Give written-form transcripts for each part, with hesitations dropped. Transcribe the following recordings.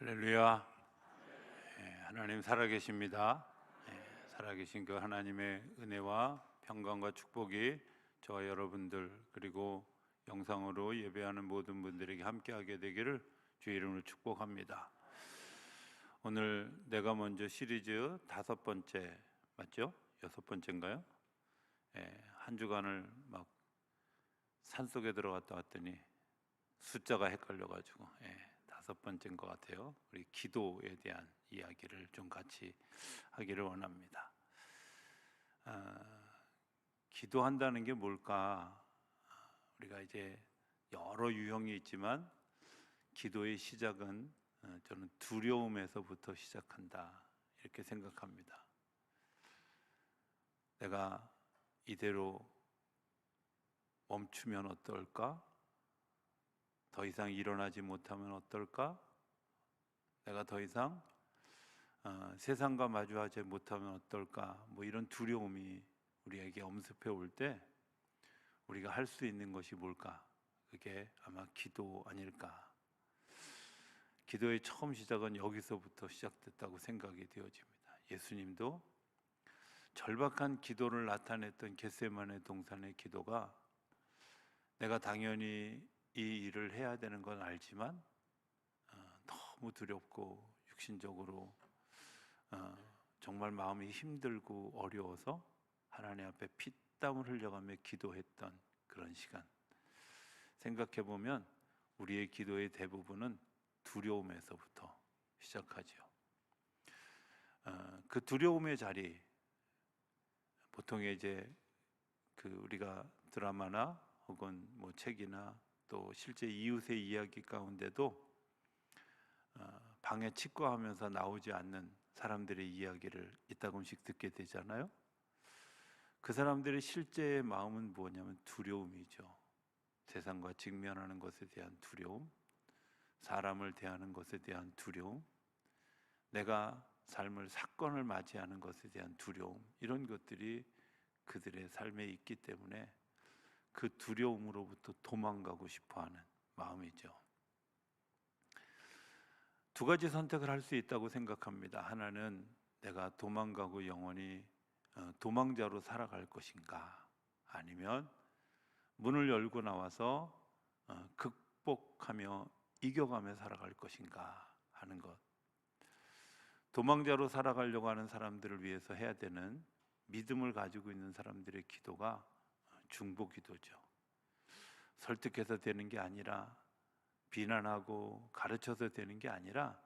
할렐루야. 하나님 살아계십니다. 살아계신 그 하나님의 은혜와 평강과 축복이 저와 여러분들 그리고 영상으로 예배하는 모든 분들에게 함께하게 되기를 주의 이름으로 축복합니다. 오늘 내가 먼저 시리즈 5번째 맞죠? 6번째인가요? 한 주간을 막 산속에 들어갔다 왔더니 숫자가 헷갈려가지고 5번째인 것 같아요. 우리 기도에 대한 이야기를 좀 같이 하기를 원합니다. 기도한다는 게 뭘까? 우리가 이제 여러 유형이 있지만 기도의 시작은 저는 두려움에서부터 시작한다 이렇게 생각합니다. 내가 이대로 멈추면 어떨까? 더 이상 일어나지 못하면 어떨까? 내가 더 이상 세상과 마주하지 못하면 어떨까? 뭐 이런 두려움이 우리에게 엄습해 올 때 우리가 할 수 있는 것이 뭘까? 그게 아마 기도 아닐까? 기도의 처음 시작은 여기서부터 시작됐다고 생각이 되어집니다. 예수님도 절박한 기도를 나타냈던 겟세마네 동산의 기도가 내가 당연히 이 일을 해야 되는 건 알지만 너무 두렵고 육신적으로 정말 마음이 힘들고 어려워서 하나님 앞에 피땀을 흘려가며 기도했던 그런 시간 생각해 보면 우리의 기도의 대부분은 두려움에서부터 시작하죠. 그 두려움의 자리 보통 이제 그 우리가 드라마나 혹은 뭐 책이나 또 실제 이웃의 이야기 가운데도 방에 치과하면서 나오지 않는 사람들의 이야기를 이따금씩 듣게 되잖아요. 그 사람들의 실제의 마음은 뭐냐면 두려움이죠. 세상과 직면하는 것에 대한 두려움, 사람을 대하는 것에 대한 두려움, 내가 삶을 사건을 맞이하는 것에 대한 두려움, 이런 것들이 그들의 삶에 있기 때문에 그 두려움으로부터 도망가고 싶어하는 마음이죠. 두 가지 선택을 할 수 있다고 생각합니다. 하나는 내가 도망가고 영원히 도망자로 살아갈 것인가, 아니면 문을 열고 나와서 극복하며 이겨가며 살아갈 것인가 하는 것. 도망자로 살아가려고 하는 사람들을 위해서 해야 되는 믿음을 가지고 있는 사람들의 기도가 중보 기도죠. 설득해서 되는 게 아니라, 비난하고 가르쳐서 되는 게 아니라,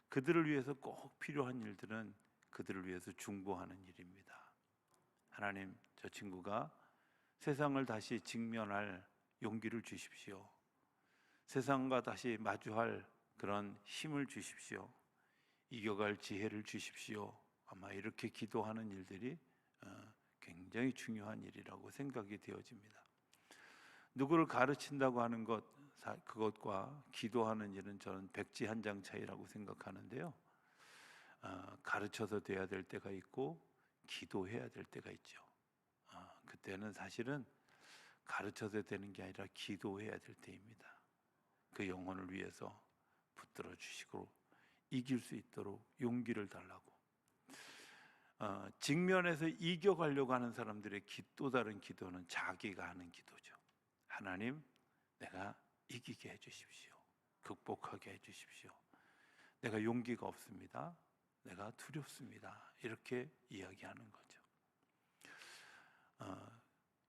그들을 위해서 꼭 필요한 일들은 그들을 위해서 중보하는 일입니다. 하나님, 저 친구가 세상을 다시 직면할 용기를 주십시오. 세상과 다시 마주할 그런 힘을 주십시오. 이겨갈 지혜를 주십시오. 아마 이렇게 기도하는 일들이 굉장히 중요한 일이라고 생각이 되어집니다. 누구를 가르친다고 하는 것, 그것과 기도하는 일은 저는 백지 한 장 차이라고 생각하는데요. 가르쳐서 돼야 될 때가 있고 기도해야 될 때가 있죠. 그때는 사실은 가르쳐서 되는 게 아니라 기도해야 될 때입니다. 그 영혼을 위해서 붙들어 주시고 이길 수 있도록 용기를 달라고. 직면해서 이겨가려고 하는 사람들의 또 다른 기도는 자기가 하는 기도죠. 하나님, 내가 이기게 해주십시오. 극복하게 해주십시오. 내가 용기가 없습니다. 내가 두렵습니다. 이렇게 이야기하는 거죠.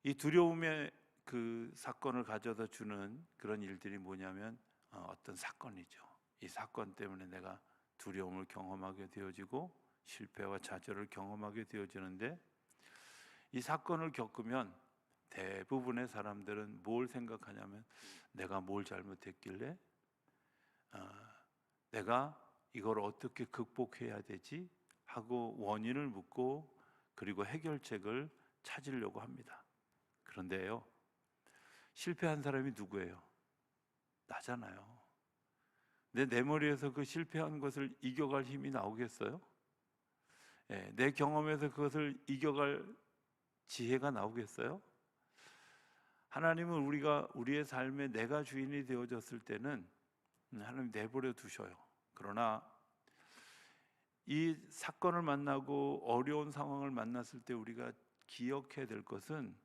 이 두려움의 그 사건을 가져다 주는 그런 일들이 뭐냐면 어떤 사건이죠. 이 사건 때문에 내가 두려움을 경험하게 되어지고 실패와 좌절을 경험하게 되어지는데, 이 사건을 겪으면 대부분의 사람들은 뭘 생각하냐면 내가 뭘 잘못했길래 내가 이걸 어떻게 극복해야 되지 하고 원인을 묻고 그리고 해결책을 찾으려고 합니다. 그런데요, 실패한 사람이 누구예요? 나잖아요. 내 머리에서 그 실패한 것을 이겨갈 힘이 나오겠어요? 내 경험에서 그것을 이겨갈 지혜가 나오겠어요? 하나님은 우리의 삶에 내가 주인이 되어졌을 때는 하나님 내버려 두셔요. 그러나 이 사건을 만나고 어려운 상황을 만났을 때 우리가 기억해야 될 것은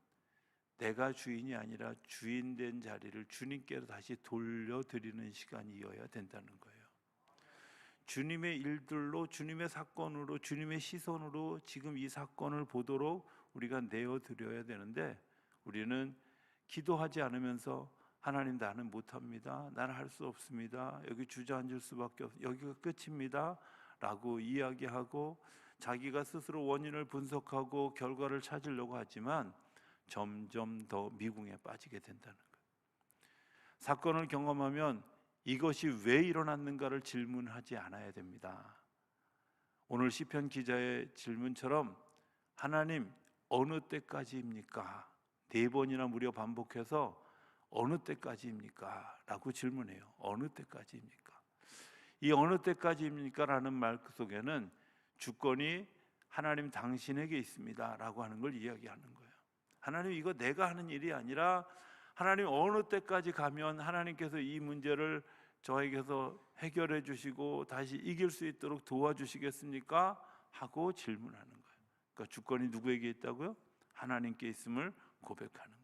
내가 주인이 아니라 주인된 자리를 주님께로 다시 돌려드리는 시간이어야 된다는 거예요. 주님의 일들로, 주님의 사건으로, 주님의 시선으로 지금 이 사건을 보도록 우리가 내어드려야 되는데, 우리는 기도하지 않으면서 하나님, 나는 못합니다, 나는 할 수 없습니다, 여기 주저앉을 수밖에 없, 여기가 끝입니다 라고 이야기하고 자기가 스스로 원인을 분석하고 결과를 찾으려고 하지만 점점 더 미궁에 빠지게 된다는 거예요. 사건을 경험하면 이것이 왜 일어났는가를 질문하지 않아야 됩니다. 오늘 시편 기자의 질문처럼 하나님, 어느 때까지입니까? 4번이나 무려 반복해서 어느 때까지입니까? 라고 질문해요. 어느 때까지입니까? 이 어느 때까지입니까? 라는 말 속에는 주권이 하나님 당신에게 있습니다 라고 하는 걸 이야기하는 거예요. 하나님, 이거 내가 하는 일이 아니라 하나님, 어느 때까지 가면 하나님께서 이 문제를 저에게서 해결해 주시고 다시 이길 수 있도록 도와주시겠습니까? 하고 질문하는 거예요. 그러니까 주권이 누구에게 있다고요? 하나님께 있음을 고백하는 거예요.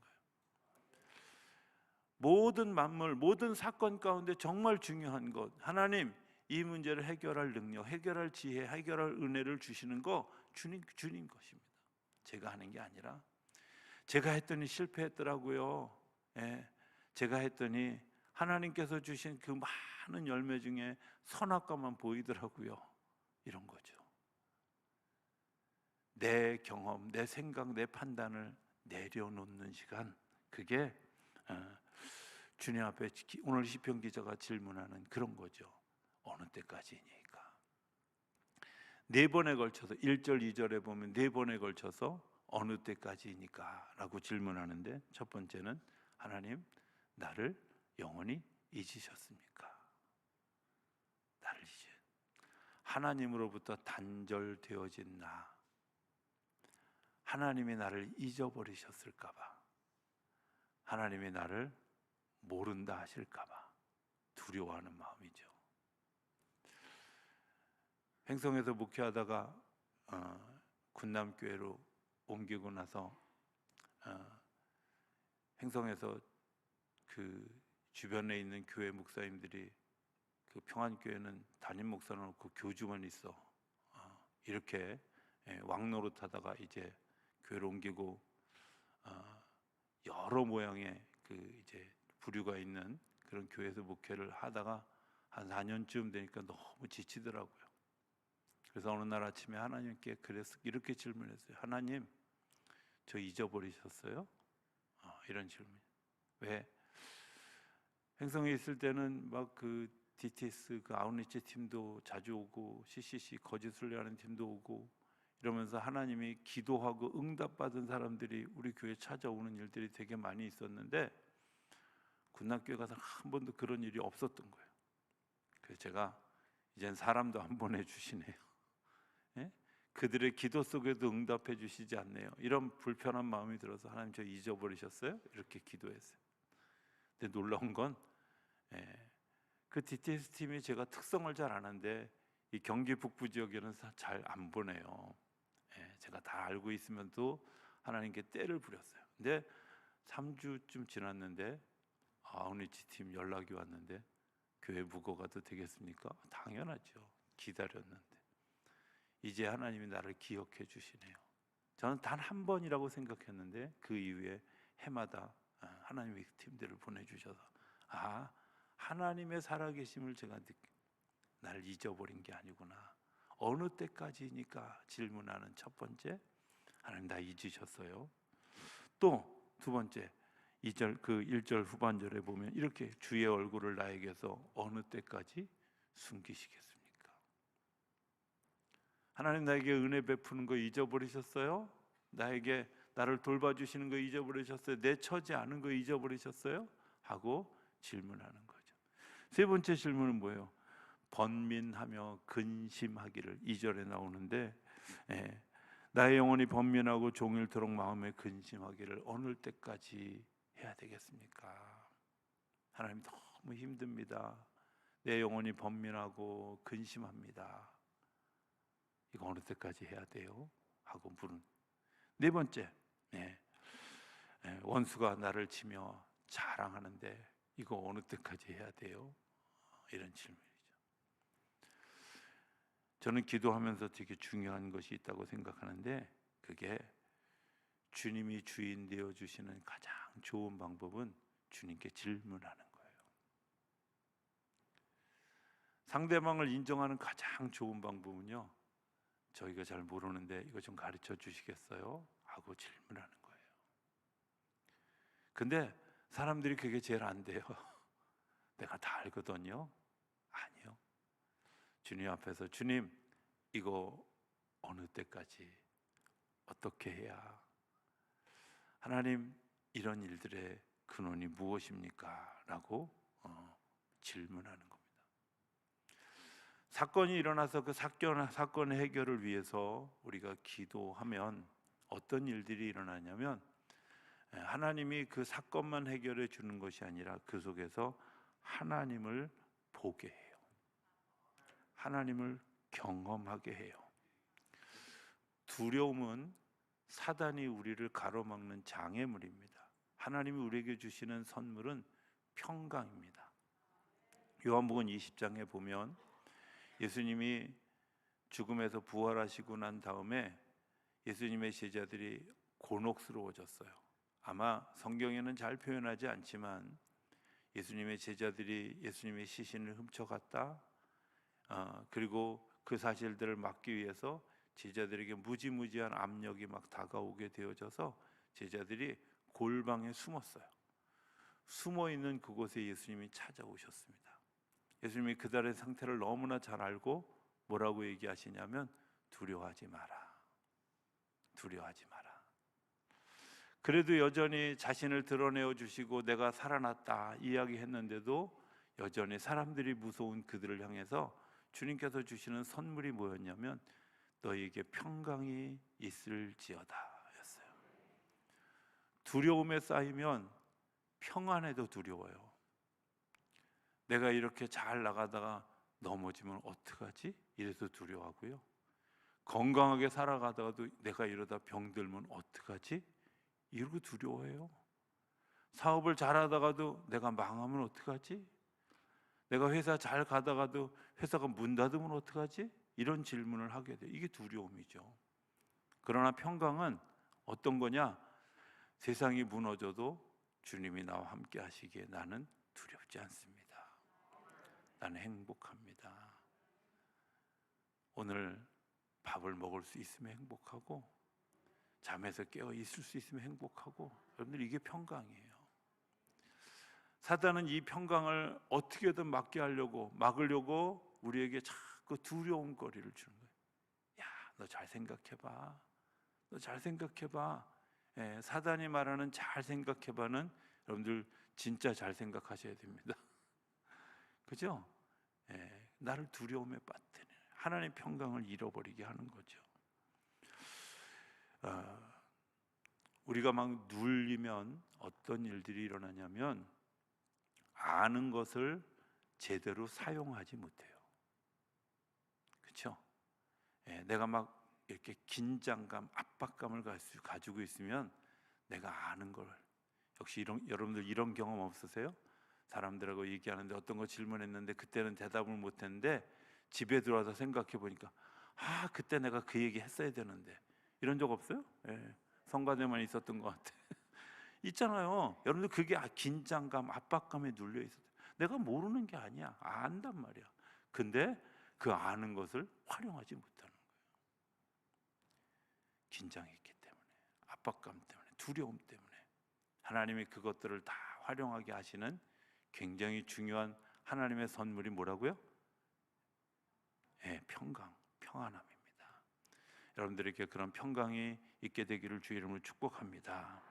모든 만물, 모든 사건 가운데 정말 중요한 것, 하나님, 이 문제를 해결할 능력, 해결할 지혜, 해결할 은혜를 주시는 거 주님 것입니다. 제가 하는 게 아니라, 제가 했더니 실패했더라고요. 제가 했더니 하나님께서 주신 그 많은 열매 중에 선악과만 보이더라고요. 이런 거죠. 내 경험, 내 생각, 내 판단을 내려놓는 시간, 그게 주님 앞에 오늘 시편 기자가 질문하는 그런 거죠. 어느 때까지니까. 4번에 걸쳐서 1절, 2절에 보면 4번에 걸쳐서 어느 때까지니까 라고 질문하는데, 첫 번째는 하나님, 나를 영원히 잊으셨습니까? 나를 잊으, 하나님으로부터 단절되어진 나, 하나님이 나를 잊어버리셨을까 봐, 하나님이 나를 모른다 하실까 봐 두려워하는 마음이죠. 행성에서 목회하다가 군남교회로 옮기고 나서 행성에서 그 주변에 있는 교회 목사님들이, 그 평안교회는 담임 목사는 없고 교주만 있어, 이렇게 왕노릇하다가 이제 교회를 옮기고 여러 모양의 그 이제 부류가 있는 그런 교회에서 목회를 하다가 한 4년쯤 되니까 너무 지치더라고요. 그래서 어느 날 아침에 하나님께 이렇게 질문했어요. 하나님, 저 잊어버리셨어요? 이런 질문. 왜? 행성에 있을 때는 막 그 DTS, 그 아웃리치 팀도 자주 오고, CCC 거짓 순례하는 팀도 오고 이러면서 하나님이 기도하고 응답받은 사람들이 우리 교회에 찾아오는 일들이 되게 많이 있었는데, 군남교회 가서 한 번도 그런 일이 없었던 거예요. 그래서 제가 이젠 사람도 안 보내주시네요. 그들의 기도 속에도 응답해 주시지 않네요. 이런 불편한 마음이 들어서 하나님, 저 잊어버리셨어요? 이렇게 기도했어요. 근데 놀라운 건 그 DTS 팀이 제가 특성을 잘 아는데 이 경기 북부 지역에는 잘 안 보내요. 제가 다 알고 있으면도 하나님께 때를 부렸어요. 근데 3주쯤 지났는데 아우니치 팀 연락이 왔는데, 교회 묵어가도 되겠습니까? 당연하죠. 기다렸는데 이제 하나님이 나를 기억해 주시네요. 저는 단 한 번이라고 생각했는데 그 이후에 해마다 하나님의 팀들을 보내주셔서, 하나님의 살아계심을 제가 나를 잊어버린 게 아니구나. 어느 때까지니까 질문하는 첫 번째, 하나님 나 잊으셨어요? 또 두 번째, 1절 후반절에 보면 이렇게, 주의 얼굴을 나에게서 어느 때까지 숨기시겠습니까? 하나님, 나에게 은혜 베푸는 거 잊어버리셨어요? 나를 돌봐주시는 거 잊어버리셨어요? 내 처지 아는 거 잊어버리셨어요? 하고 질문하는 거죠. 세 번째 질문은 뭐예요? 번민하며 근심하기를, 2절에 나오는데, 나의 영혼이 번민하고 종일토록 마음에 근심하기를 어느 때까지 해야 되겠습니까? 하나님, 너무 힘듭니다. 내 영혼이 번민하고 근심합니다. 이거 어느 때까지 해야 돼요? 하고 물은. 네 번째, 원수가 나를 치며 자랑하는데 이거 어느 때까지 해야 돼요? 이런 질문이죠. 저는 기도하면서 되게 중요한 것이 있다고 생각하는데, 그게 주님이 주인 되어 주시는 가장 좋은 방법은 주님께 질문하는 거예요. 상대방을 인정하는 가장 좋은 방법은요, 저희가 잘 모르는데 이거 좀 가르쳐 주시겠어요? 하고 질문하는 거예요. 근데 사람들이 그게 제일 안 돼요. 내가 다 알거든요. 아니요. 주님 앞에서, 주님, 이거 어느 때까지 어떻게 해야, 하나님, 이런 일들의 근원이 무엇입니까? 라고 질문하는 겁니다. 사건이 일어나서 그 사건의 해결을 위해서 우리가 기도하면 어떤 일들이 일어나냐면, 하나님이 그 사건만 해결해 주는 것이 아니라 그 속에서 하나님을 보게 해요. 하나님을 경험하게 해요. 두려움은 사단이 우리를 가로막는 장애물입니다. 하나님이 우리에게 주시는 선물은 평강입니다. 요한복음 20장에 보면 예수님이 죽음에서 부활하시고 난 다음에 예수님의 제자들이 곤혹스러워졌어요. 아마 성경에는 잘 표현하지 않지만 예수님의 제자들이 예수님의 시신을 훔쳐갔다, 그리고 그 사실들을 막기 위해서 제자들에게 무지무지한 압력이 막 다가오게 되어져서 제자들이 골방에 숨었어요. 숨어있는 그곳에 예수님이 찾아오셨습니다. 예수님이 그들의 상태를 너무나 잘 알고 뭐라고 얘기하시냐면, 두려워하지 마라. 두려워하지 마라. 그래도 여전히 자신을 드러내어 주시고 내가 살아났다 이야기했는데도 여전히 사람들이 무서운 그들을 향해서 주님께서 주시는 선물이 뭐였냐면, 너희에게 평강이 있을지어다 였어요. 두려움에 쌓이면 평안해도 두려워요. 내가 이렇게 잘 나가다가 넘어지면 어떡하지? 이래서 두려워하고요. 건강하게 살아가다가도 내가 이러다 병들면 어떡하지? 이러고 두려워해요. 사업을 잘하다가도 내가 망하면 어떡하지? 내가 회사 잘 가다가도 회사가 문 닫으면 어떡하지? 이런 질문을 하게 돼요. 이게 두려움이죠. 그러나 평강은 어떤 거냐? 세상이 무너져도 주님이 나와 함께 하시기에 나는 두렵지 않습니다. 나는 행복합니다. 오늘 밥을 먹을 수 있으면 행복하고, 잠에서 깨어 있을 수 있으면 행복하고, 여러분들 이게 평강이에요. 사단은 이 평강을 어떻게든 막으려고 우리에게 자꾸 두려운 거리를 주는 거예요. 야, 너 잘 생각해봐. 너 잘 생각해봐. 사단이 말하는 잘 생각해봐는 여러분들 진짜 잘 생각하셔야 됩니다. 그죠? 나를 두려움에 빠뜨리는, 하나님의 평강을 잃어버리게 하는 거죠. 우리가 막 눌리면 어떤 일들이 일어나냐면, 아는 것을 제대로 사용하지 못해요. 그렇죠? 내가 막 이렇게 긴장감, 압박감을 가지고 있으면 내가 아는 걸, 역시 여러분들 이런 경험 없으세요? 사람들하고 얘기하는데 어떤 거 질문했는데 그때는 대답을 못했는데 집에 들어와서 생각해 보니까, 그때 내가 그 얘기 했어야 되는데, 이런 적 없어요? 성가대만 있었던 것 같아. 있잖아요. 여러분들 그게 긴장감, 압박감에 눌려 있어요. 내가 모르는 게 아니야. 안단 말이야. 근데 그 아는 것을 활용하지 못하는 거예요. 긴장했기 때문에, 압박감 때문에, 두려움 때문에. 하나님이 그것들을 다 활용하게 하시는 굉장히 중요한 하나님의 선물이 뭐라고요? 평강, 평안함입니다. 여러분들에게 그런 평강이 있게 되기를 주의 이름으로 축복합니다.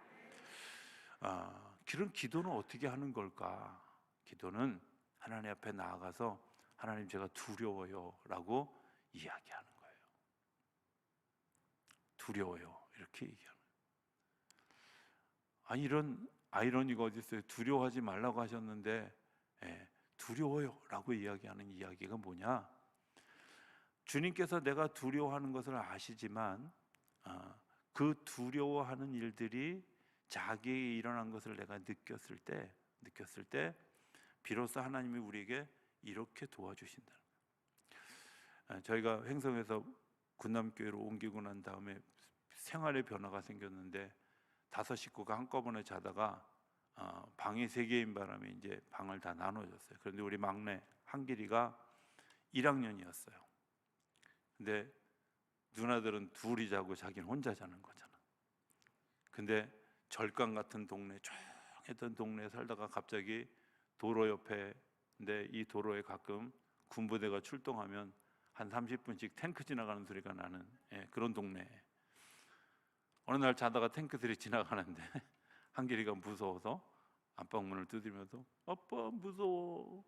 그런 기도는 어떻게 하는 걸까? 기도는 하나님 앞에 나아가서, 하나님, 제가 두려워요 라고 이야기하는 거예요. 두려워요, 이렇게 얘기하는 거예요. 이런 아이러니가 어디 있어요? 두려워하지 말라고 하셨는데 두려워요 라고 이야기하는 이야기가 뭐냐? 주님께서 내가 두려워하는 것을 아시지만 그 두려워하는 일들이 자기에게 일어난 것을 내가 느꼈을 때 비로소 하나님이 우리에게 이렇게 도와주신다. 저희가 횡성에서 군남교회로 옮기고 난 다음에 생활의 변화가 생겼는데 5 식구가 한꺼번에 자다가 방이 3개인 바람에 이제 방을 다 나눠줬어요. 그런데 우리 막내 한길이가 1학년이었어요. 근데 누나들은 둘이 자고 자기는 혼자 자는 거잖아. 근데 절강 같은 동네, 조용했던 동네에 살다가 갑자기 도로 옆에, 근데 이 도로에 가끔 군부대가 출동하면 한 30분씩 탱크 지나가는 소리가 나는 그런 동네. 어느 날 자다가 탱크들이 지나가는데 한길이가 무서워서 안방문을 두드리면서 아빠 무서워.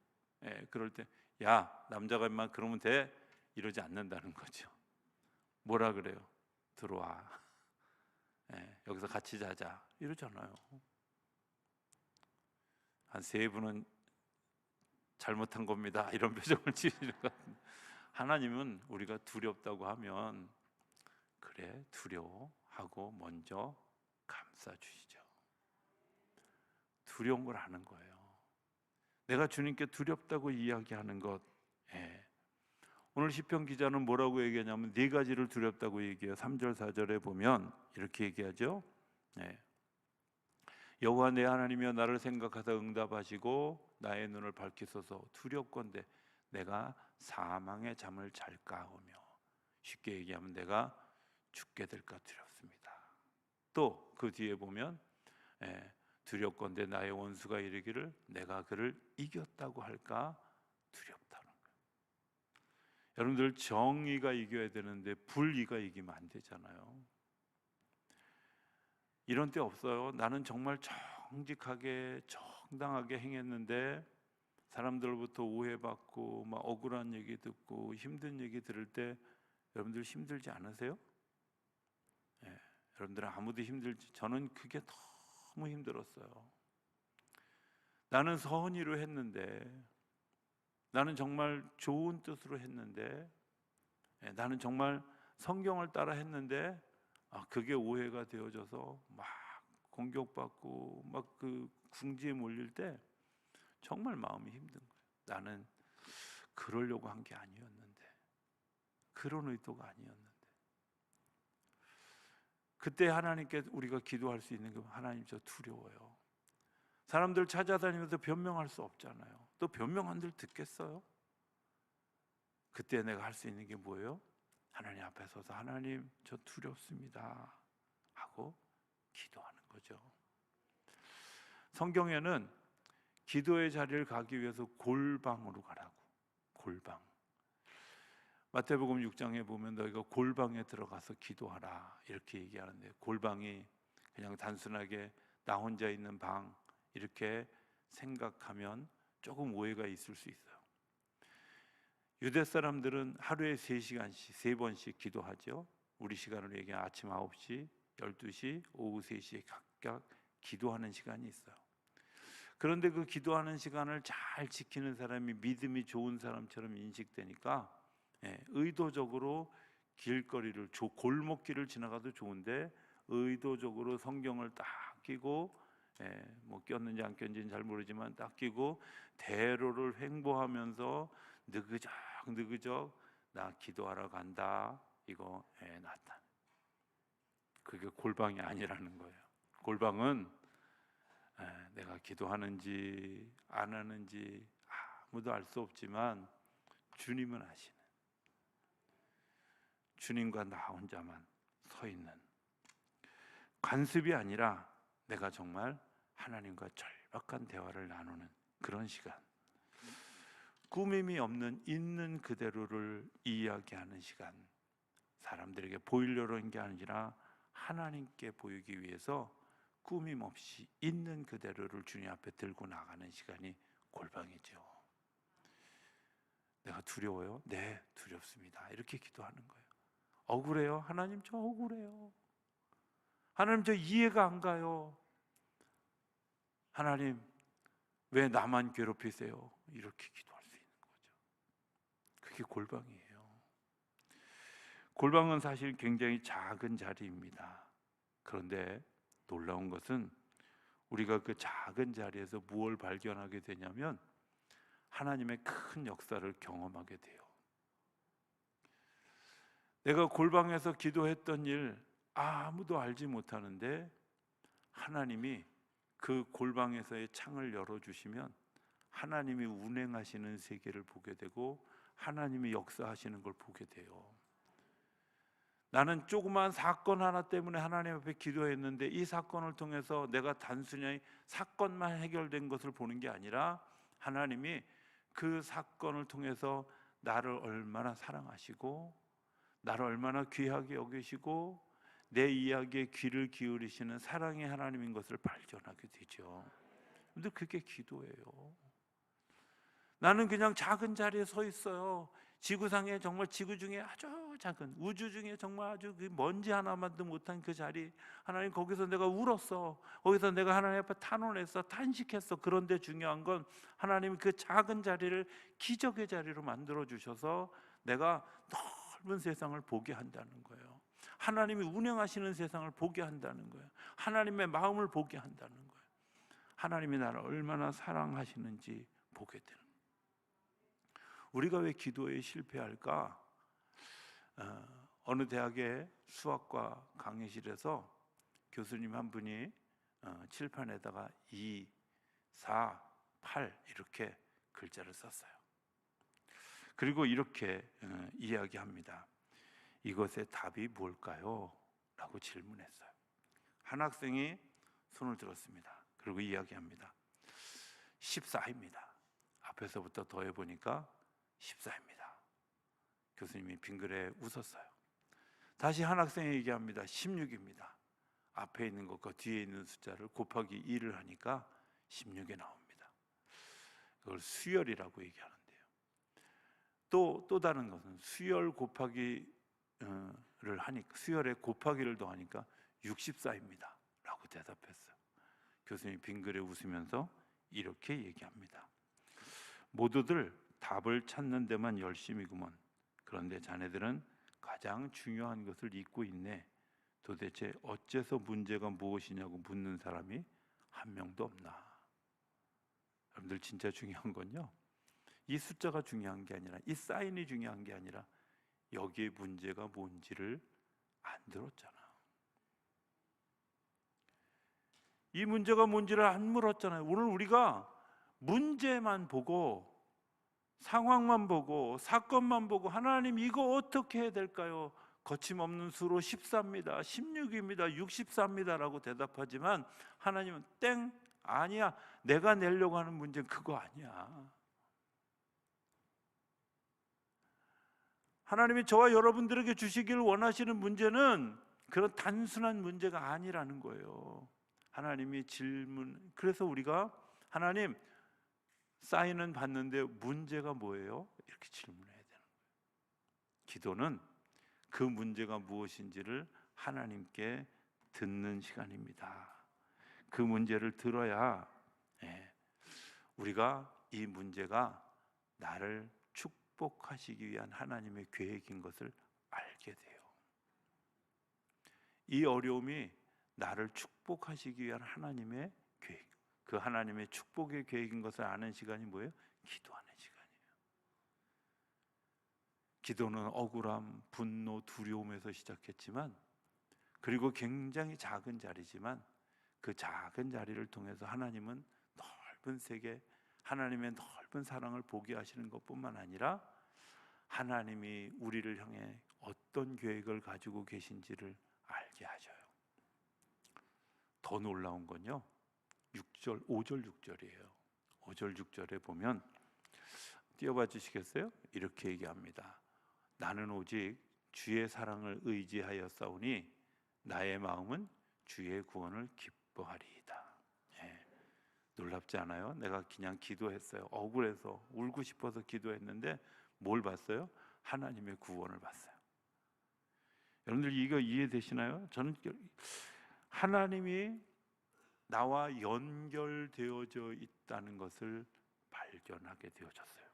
그럴 때 야, 남자가 임마 그러면 돼? 이러지 않는다는 거죠. 뭐라 그래요? 들어와. 여기서 같이 자자 이러잖아요. 한 3분은 잘못한 겁니다 이런 표정을 지으시는 것 같은데, 하나님은 우리가 두렵다고 하면 그래 두려워하고 먼저 감싸주시죠. 두려운 걸 아는 거예요. 내가 주님께 두렵다고 이야기하는 것. 오늘 시편 기자는 뭐라고 얘기하냐면 4가지를 두렵다고 얘기해요. 3절 4절에 보면 이렇게 얘기하죠. 여호와 내 하나님이여 나를 생각하사 응답하시고 나의 눈을 밝히소서. 두렵건대 내가 사망의 잠을 잘까 하며. 쉽게 얘기하면 내가 죽게 될까 두렵습니다. 또 그 뒤에 보면 두렵건대 나의 원수가 이르기를 내가 그를 이겼다고 할까 두렵다는 거예요. 여러분들 정의가 이겨야 되는데 불의가 이기면 안 되잖아요. 이런 때 없어요. 나는 정말 정직하게 정당하게 행했는데 사람들로부터 오해받고 막 억울한 얘기 듣고 힘든 얘기 들을 때 여러분들 힘들지 않으세요? 여러분들은 아무도 힘들지, 저는 그게 너무 힘들었어요. 나는 선의로 했는데, 나는 정말 좋은 뜻으로 했는데, 나는 정말 성경을 따라 했는데 그게 오해가 되어져서 막 공격받고 막 그 궁지에 몰릴 때 정말 마음이 힘든 거예요. 나는 그러려고 한 게 아니었는데, 그런 의도가 아니었는데. 그때 하나님께 우리가 기도할 수 있는 게 하나님 저 두려워요. 사람들 찾아다니면서 변명할 수 없잖아요. 또 변명한들 듣겠어요? 그때 내가 할 수 있는 게 뭐예요? 하나님 앞에 서서 하나님 저 두렵습니다 하고 기도하는 거죠. 성경에는 기도의 자리를 가기 위해서 골방으로 가라고, 골방. 마태복음 6장에 보면 너희가 골방에 들어가서 기도하라 이렇게 얘기하는데, 골방이 그냥 단순하게 나 혼자 있는 방 이렇게 생각하면 조금 오해가 있을 수 있어요. 유대 사람들은 하루에 3시간씩 3번씩 기도하죠. 우리 시간으로 얘기하면 아침 9시, 12시, 오후 3시에 각각 기도하는 시간이 있어요. 그런데 그 기도하는 시간을 잘 지키는 사람이 믿음이 좋은 사람처럼 인식되니까 의도적으로 길거리를, 골목길을 지나가도 좋은데 의도적으로 성경을 딱 끼고, 뭐 꼈는지 안 꼈는지는 잘 모르지만 딱 끼고 대로를 횡보하면서 느그적 나 기도하러 간다 이거 나타. 그게 골방이 아니라는 거예요. 골방은 내가 기도하는지 안 하는지 아무도 알 수 없지만 주님은 아시는, 주님과 나 혼자만 서 있는 관습이 아니라 내가 정말 하나님과 절박한 대화를 나누는 그런 시간, 꾸밈이 없는 있는 그대로를 이야기하는 시간, 사람들에게 보이려고 한 게 아니라 하나님께 보이기 위해서 꾸밈 없이 있는 그대로를 주님 앞에 들고 나가는 시간이 골방이죠. 내가 두려워요? 네, 두렵습니다. 이렇게 기도하는 거예요. 억울해요? 하나님 저 억울해요. 하나님 저 이해가 안 가요. 하나님 왜 나만 괴롭히세요? 이렇게 기도할 수 있는 거죠. 그게 골방이에요. 골방은 사실 굉장히 작은 자리입니다. 그런데 놀라운 것은 우리가 그 작은 자리에서 무엇을 발견하게 되냐면 하나님의 큰 역사를 경험하게 돼요. 내가 골방에서 기도했던 일 아무도 알지 못하는데 하나님이 그 골방에서의 창을 열어주시면 하나님이 운행하시는 세계를 보게 되고 하나님이 역사하시는 걸 보게 돼요. 나는 조그만 사건 하나 때문에 하나님 앞에 기도했는데 이 사건을 통해서 내가 단순히 사건만 해결된 것을 보는 게 아니라 하나님이 그 사건을 통해서 나를 얼마나 사랑하시고 나를 얼마나 귀하게 여기시고 내 이야기에 귀를 기울이시는 사랑의 하나님인 것을 발견하게 되죠. 근데 그게 기도예요. 나는 그냥 작은 자리에 서 있어요. 지구상에 정말 지구 중에 아주 작은, 우주 중에 정말 아주 그 먼지 하나만도 못한 그 자리, 하나님 거기서 내가 울었어. 거기서 내가 하나님 앞에 탄원했어, 탄식했어. 그런데 중요한 건 하나님이 그 작은 자리를 기적의 자리로 만들어 주셔서 내가 넓은 세상을 보게 한다는 거예요. 하나님이 운영하시는 세상을 보게 한다는 거예요. 하나님의 마음을 보게 한다는 거예요. 하나님이 나를 얼마나 사랑하시는지 보게 되는 거예요. 우리가 왜 기도에 실패할까? 어느 대학의 수학과 강의실에서 교수님 한 분이 칠판에다가 2, 4, 8 이렇게 글자를 썼어요. 그리고 이렇게 이야기합니다. 이것의 답이 뭘까요? 라고 질문했어요. 한 학생이 손을 들었습니다. 그리고 이야기합니다. 14입니다. 앞에서부터 더해보니까 14입니다. 교수님이 빙그레 웃었어요. 다시 한 학생이 얘기합니다. 16입니다. 앞에 있는 것과 뒤에 있는 숫자를 곱하기 2를 하니까 16이 나옵니다. 그걸 수열이라고 얘기하는데요. 또 다른 것은 수열 곱하기를 하니까 수열에 곱하기를 더하니까 64입니다. 라고 대답했어요. 교수님이 빙그레 웃으면서 이렇게 얘기합니다. 모두들 답을 찾는 데만 열심이구먼. 그런데 자네들은 가장 중요한 것을 잊고 있네. 도대체 어째서 문제가 무엇이냐고 묻는 사람이 한 명도 없나. 여러분들 진짜 중요한 건요, 이 숫자가 중요한 게 아니라 이 사인이 중요한 게 아니라 여기에 문제가 뭔지를 안 들었잖아. 이 문제가 뭔지를 안 물었잖아요. 오늘 우리가 문제만 보고 상황만 보고 사건만 보고 하나님 이거 어떻게 해야 될까요? 거침없는 수로 14입니다. 16입니다. 64입니다. 라고 대답하지만 하나님은 땡, 아니야. 내가 내려고 하는 문제는 그거 아니야. 하나님이 저와 여러분들에게 주시기를 원하시는 문제는 그런 단순한 문제가 아니라는 거예요. 하나님이 그래서 우리가 하나님 사인은 받는데 문제가 뭐예요? 이렇게 질문해야 되는 거예요. 기도는 그 문제가 무엇인지를 하나님께 듣는 시간입니다. 그 문제를 들어야 우리가 이 문제가 나를 축복하시기 위한 하나님의 계획인 것을 알게 돼요. 이 어려움이 나를 축복하시기 위한 하나님의 계획, 그 하나님의 축복의 계획인 것을 아는 시간이 뭐예요? 기도하는 시간이에요. 기도는 억울함, 분노, 두려움에서 시작했지만, 그리고 굉장히 작은 자리지만 그 작은 자리를 통해서 하나님은 넓은 세계, 하나님의 넓은 사랑을 보게 하시는 것뿐만 아니라 하나님이 우리를 향해 어떤 계획을 가지고 계신지를 알게 하셔요. 더 놀라운 건요, 6절, 5절, 6절이에요. 5절, 6절에 보면 띄워봐 주시겠어요? 이렇게 얘기합니다. 나는 오직 주의 사랑을 의지하여 싸우니 나의 마음은 주의 구원을 기뻐하리이다. 놀랍지 않아요? 내가 그냥 기도했어요. 억울해서 울고 싶어서 기도했는데 뭘 봤어요? 하나님의 구원을 봤어요. 여러분들 이거 이해되시나요? 저는 하나님이 나와 연결되어져 있다는 것을 발견하게 되어졌어요.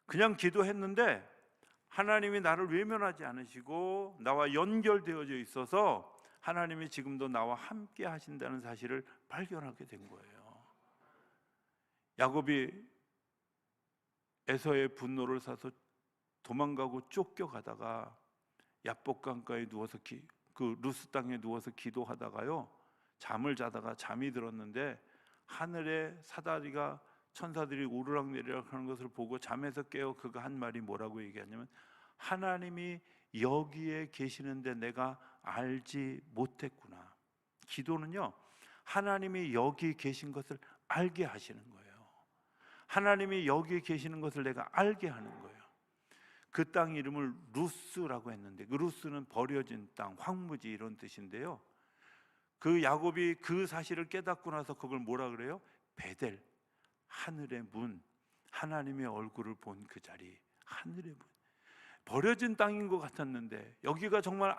그냥 기도했는데 하나님이 나를 외면하지 않으시고 나와 연결되어져 있어서 하나님이 지금도 나와 함께 하신다는 사실을 발견하게 된 거예요. 야곱이 에서의 분노를 사서 도망가고 쫓겨가다가 야복 강가에 누워서 그 루스 땅에 누워서 기도하다가요, 잠을 자다가 잠이 들었는데 하늘에 사다리가 천사들이 오르락내리락 하는 것을 보고 잠에서 깨어 그가 한 말이 뭐라고 얘기하냐면, 하나님이 여기에 계시는데 내가 알지 못했구나. 기도는요, 하나님이 여기 계신 것을 알게 하시는 거예요. 하나님이 여기 계시는 것을 내가 알게 하는 거예요. 그 땅 이름을 루스라고 했는데, 그 루스는 버려진 땅, 황무지 이런 뜻인데요, 그 야곱이 그 사실을 깨닫고 나서 그걸 뭐라 그래요? 베델, 하늘의 문, 하나님의 얼굴을 본 그 자리, 하늘의 문. 버려진 땅인 것 같았는데, 여기가 정말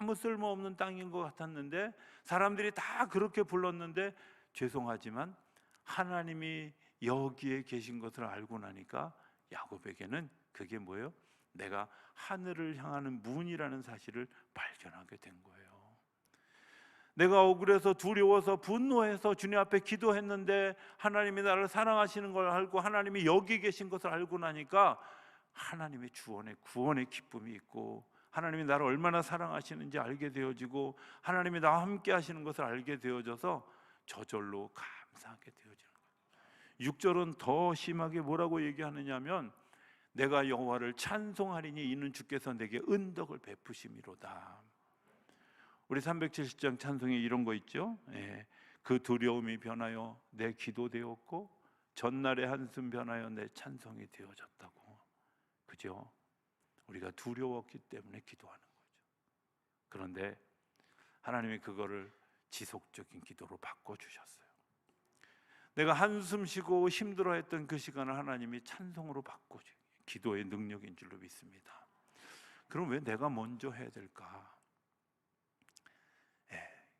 아무 쓸모없는 땅인 것 같았는데, 사람들이 다 그렇게 불렀는데, 죄송하지만 하나님이 여기에 계신 것을 알고 나니까 야곱에게는 그게 뭐예요? 내가 하늘을 향하는 문이라는 사실을 발견하게 된 거예요. 내가 억울해서 두려워서 분노해서 주님 앞에 기도했는데 하나님이 나를 사랑하시는 걸 알고 하나님이 여기 계신 것을 알고 나니까 하나님의 구원의 기쁨이 있고, 하나님이 나를 얼마나 사랑하시는지 알게 되어지고, 하나님이 나와 함께 하시는 것을 알게 되어져서 저절로 감사하게 되어지는 거예요. 6절은 더 심하게 뭐라고 얘기하느냐면, 내가 여호와를 찬송하리니 이는 주께서 내게 은덕을 베푸심이로다. 우리 370장 찬송에 이런 거 있죠. 그 두려움이 변하여 내 기도 되었고 전날의 한숨 변하여 내 찬송이 되어졌다고. 그죠? 우리가 두려웠기 때문에 기도하는 거죠. 그런데 하나님이 그거를 지속적인 기도로 바꿔주셨어요. 내가 한숨 쉬고 힘들어했던 그 시간을 하나님이 찬송으로 바꿔주고, 기도의 능력인 줄로 믿습니다. 그럼 왜 내가 먼저 해야 될까?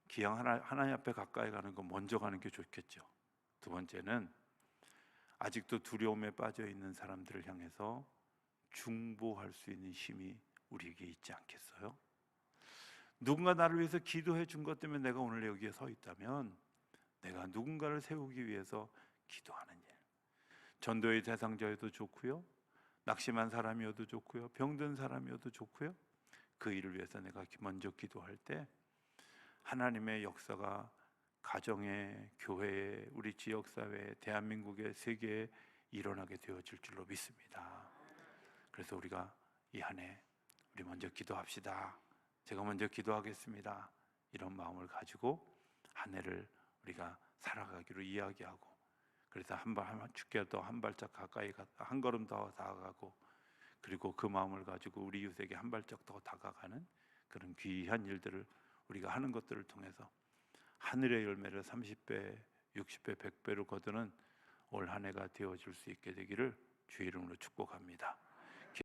기왕 하나님 앞에 가까이 가는 거 먼저 가는 게 좋겠죠. 두 번째는 아직도 두려움에 빠져 있는 사람들을 향해서 중보할 수 있는 힘이 우리에게 있지 않겠어요? 누군가 나를 위해서 기도해 준 것 때문에 내가 오늘 여기에 서 있다면, 내가 누군가를 세우기 위해서 기도하는 일, 전도의 대상자여도 좋고요, 낙심한 사람이어도 좋고요, 병든 사람이어도 좋고요, 그 일을 위해서 내가 먼저 기도할 때 하나님의 역사가 가정에, 교회에, 우리 지역사회에, 대한민국의, 세계에 일어나게 되어질 줄로 믿습니다. 그래서 우리가 이 한 해 우리 먼저 기도합시다, 제가 먼저 기도하겠습니다, 이런 마음을 가지고 한 해를 우리가 살아가기로 이야기하고, 그래서 주께 더 한 발짝 가까이 한 걸음 더 다가가고, 그리고 그 마음을 가지고 우리 이웃에게 한 발짝 더 다가가는 그런 귀한 일들을 우리가 하는 것들을 통해서 하늘의 열매를 30배, 60배, 100배로 거두는 올 한 해가 되어질 수 있게 되기를 주의 이름으로 축복합니다.